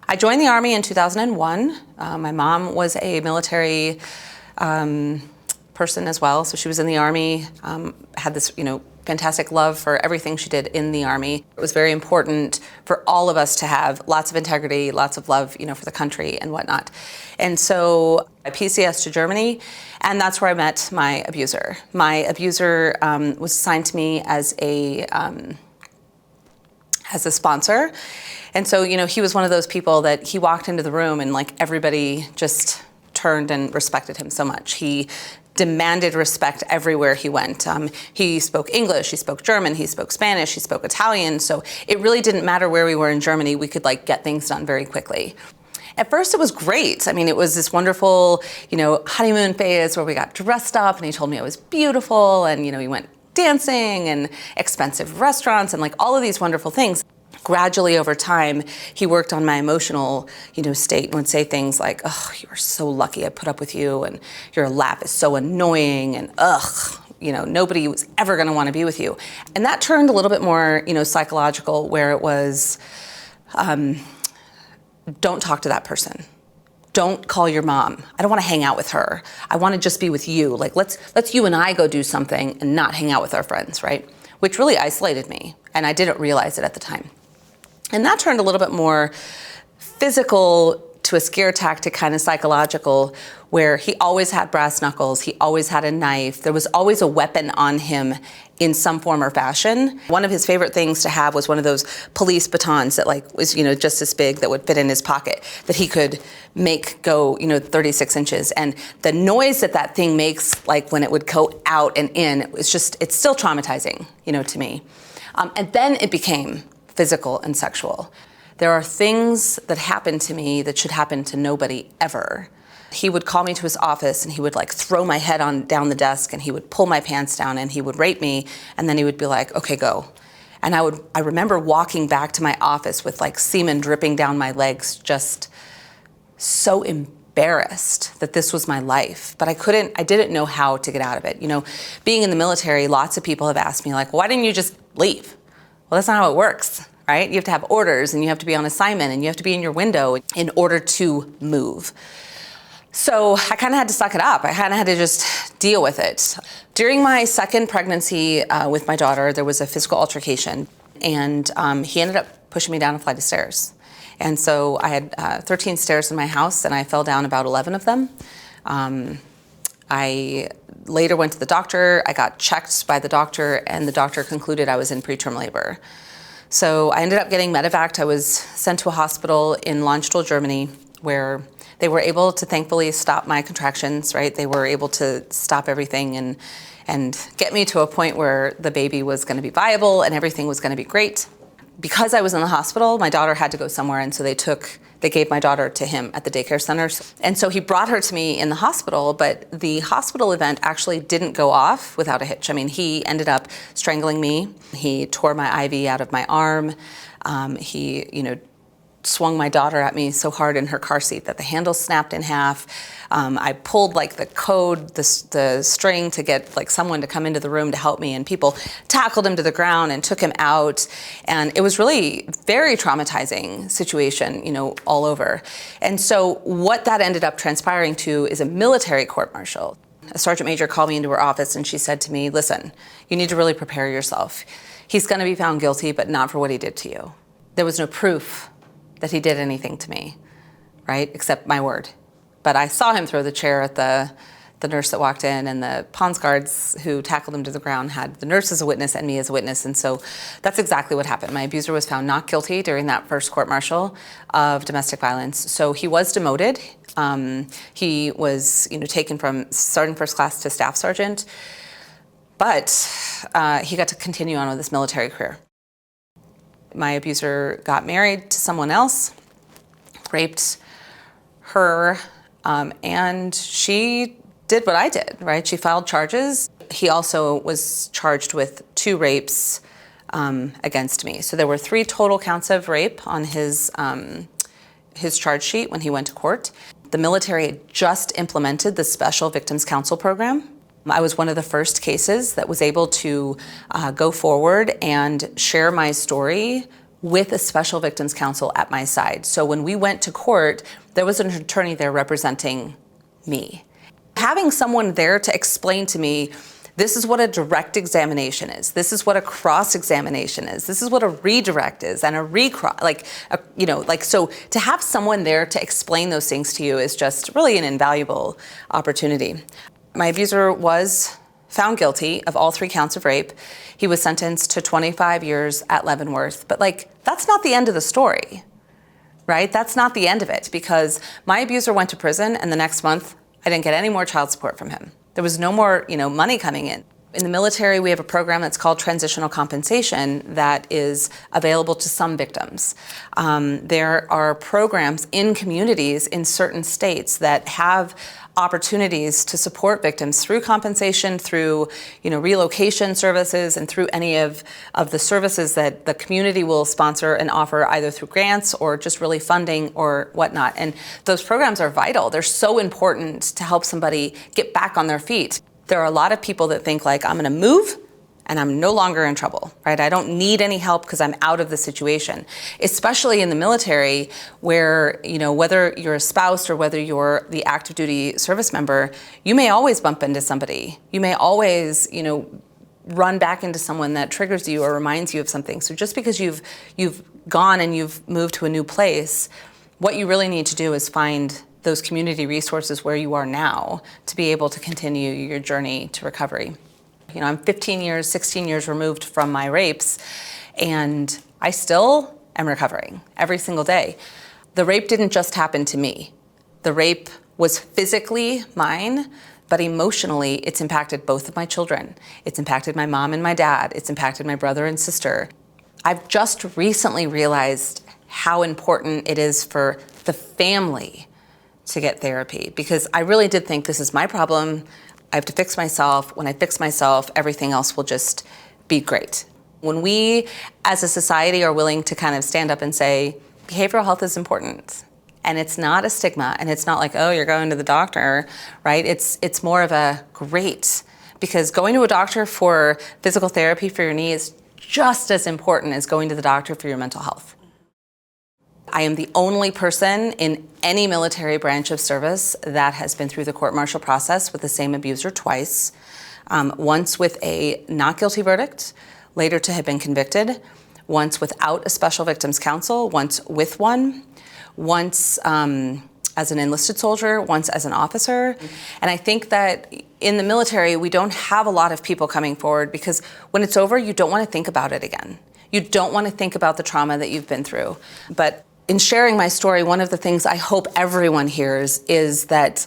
I joined the Army in 2001. My mom was a military person as well, so she was in the Army, had this, fantastic love for everything she did in the Army. It was very important for all of us to have lots of integrity, lots of love, for the country and whatnot. And so I PCS to Germany, and that's where I met my abuser. My abuser was assigned to me as a sponsor. And so, he was one of those people that he walked into the room and everybody just turned and respected him so much. He demanded respect everywhere he went. He spoke English, he spoke German, he spoke Spanish, he spoke Italian. So it really didn't matter where we were in Germany, we could get things done very quickly. At first it was great. It was this wonderful, honeymoon phase where we got dressed up and he told me I was beautiful and, we went dancing and expensive restaurants and all of these wonderful things. Gradually over time, he worked on my emotional, state and would say things like, "Oh, you are so lucky I put up with you, and your laugh is so annoying, and nobody was ever going to want to be with you." And that turned a little bit more, psychological, where it was, don't talk to that person. Don't call your mom. I don't want to hang out with her. I want to just be with you. Let's you and I go do something and not hang out with our friends, right? Which really isolated me, and I didn't realize it at the time. And that turned a little bit more physical to a scare tactic, kind of psychological, where he always had brass knuckles, he always had a knife, there was always a weapon on him in some form or fashion. One of his favorite things to have was one of those police batons that was, just this big that would fit in his pocket, that he could make go, 36 inches. And the noise that thing makes, when it would go out and in, it's still traumatizing, to me. And then it became physical and sexual. There are things that happen to me that should happen to nobody ever. He would call me to his office and he would throw my head down the desk and he would pull my pants down and he would rape me, and then he would be like, "Okay, go." And I remember walking back to my office with semen dripping down my legs, just so embarrassed that this was my life. But I didn't know how to get out of it. Being in the military, lots of people have asked me "Why didn't you just leave?" Well, that's not how it works, right? You have to have orders and you have to be on assignment and you have to be in your window in order to move. So I kind of had to suck it up. I kind of had to just deal with it. During my second pregnancy with my daughter, there was a physical altercation, and he ended up pushing me down a flight of stairs. And so I had 13 stairs in my house, and I fell down about 11 of them. I later went to the doctor. I got checked by the doctor, and the doctor concluded I was in preterm labor. So I ended up getting medevaced. I was sent to a hospital in Landstuhl, Germany, where they were able to thankfully stop my contractions, right? They were able to stop everything and get me to a point where the baby was going to be viable and everything was going to be great. Because I was in the hospital, my daughter had to go somewhere, and so they gave my daughter to him at the daycare center. And so he brought her to me in the hospital, but the hospital event actually didn't go off without a hitch. He ended up strangling me. He tore my IV out of my arm. He, swung my daughter at me so hard in her car seat that the handle snapped in half. I pulled the code, the string to get someone to come into the room to help me, and people tackled him to the ground and took him out. And it was really very traumatizing situation, all over. And so what that ended up transpiring to is a military court-martial. A sergeant major called me into her office and she said to me, "Listen, you need to really prepare yourself. He's going to be found guilty, but not for what he did to you." There was no proof that he did anything to me, right? Except my word. But I saw him throw the chair at the nurse that walked in, and the Pons guards who tackled him to the ground had the nurse as a witness and me as a witness. And so that's exactly what happened. My abuser was found not guilty during that first court-martial of domestic violence. So he was demoted. He was, taken from sergeant first class to staff sergeant, but he got to continue on with his military career. My abuser got married to someone else, raped her, and she did what I did, right? She filed charges. He also was charged with 2 rapes against me. So there were 3 total counts of rape on his charge sheet when he went to court. The military had just implemented the Special Victims Counsel program. I was one of the first cases that was able to go forward and share my story with a special victims counsel at my side. So when we went to court, there was an attorney there representing me. Having someone there to explain to me, this is what a direct examination is. This is what a cross-examination is. This is what a redirect is, and a recross, so to have someone there to explain those things to you is just really an invaluable opportunity. My abuser was found guilty of all 3 counts of rape. He was sentenced to 25 years at Leavenworth, but that's not the end of the story, right? That's not the end of it, because my abuser went to prison, and the next month I didn't get any more child support from him. There was no more, money coming in. In the military, we have a program that's called transitional compensation that is available to some victims. There are programs in communities in certain states that have opportunities to support victims through compensation, through relocation services, and through any of the services that the community will sponsor and offer, either through grants or just really funding or whatnot. And those programs are vital. They're so important to help somebody get back on their feet. There are a lot of people that think I'm going to move and I'm no longer in trouble, right? I don't need any help because I'm out of the situation. Especially in the military, where, whether you're a spouse or whether you're the active duty service member, you may always bump into somebody. You may always, run back into someone that triggers you or reminds you of something. So just because you've gone and you've moved to a new place, what you really need to do is find those community resources where you are now to be able to continue your journey to recovery. I'm 16 years removed from my rapes, and I still am recovering every single day. The rape didn't just happen to me. The rape was physically mine, but emotionally, it's impacted both of my children. It's impacted my mom and my dad. It's impacted my brother and sister. I've just recently realized how important it is for the family to get therapy, because I really did think, this is my problem. I have to fix myself. When I fix myself, everything else will just be great. When we, as a society, are willing to kind of stand up and say, behavioral health is important, and it's not a stigma, and it's not oh, you're going to the doctor, right? It's more of a great, because going to a doctor for physical therapy for your knee is just as important as going to the doctor for your mental health. I am the only person in any military branch of service that has been through the court-martial process with the same abuser twice, once with a not guilty verdict, later to have been convicted, once without a special victims counsel, once with one, once as an enlisted soldier, once as an officer. And I think that in the military, we don't have a lot of people coming forward, because when it's over, you don't want to think about it again. You don't want to think about the trauma that you've been through. But in sharing my story, one of the things I hope everyone hears is that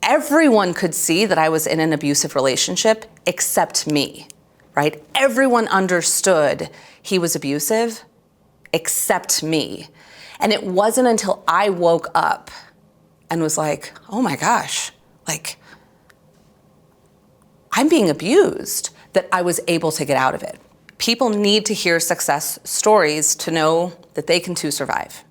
everyone could see that I was in an abusive relationship except me, right? Everyone understood he was abusive except me. And it wasn't until I woke up and was oh my gosh, I'm being abused, that I was able to get out of it. People need to hear success stories to know that they can too survive.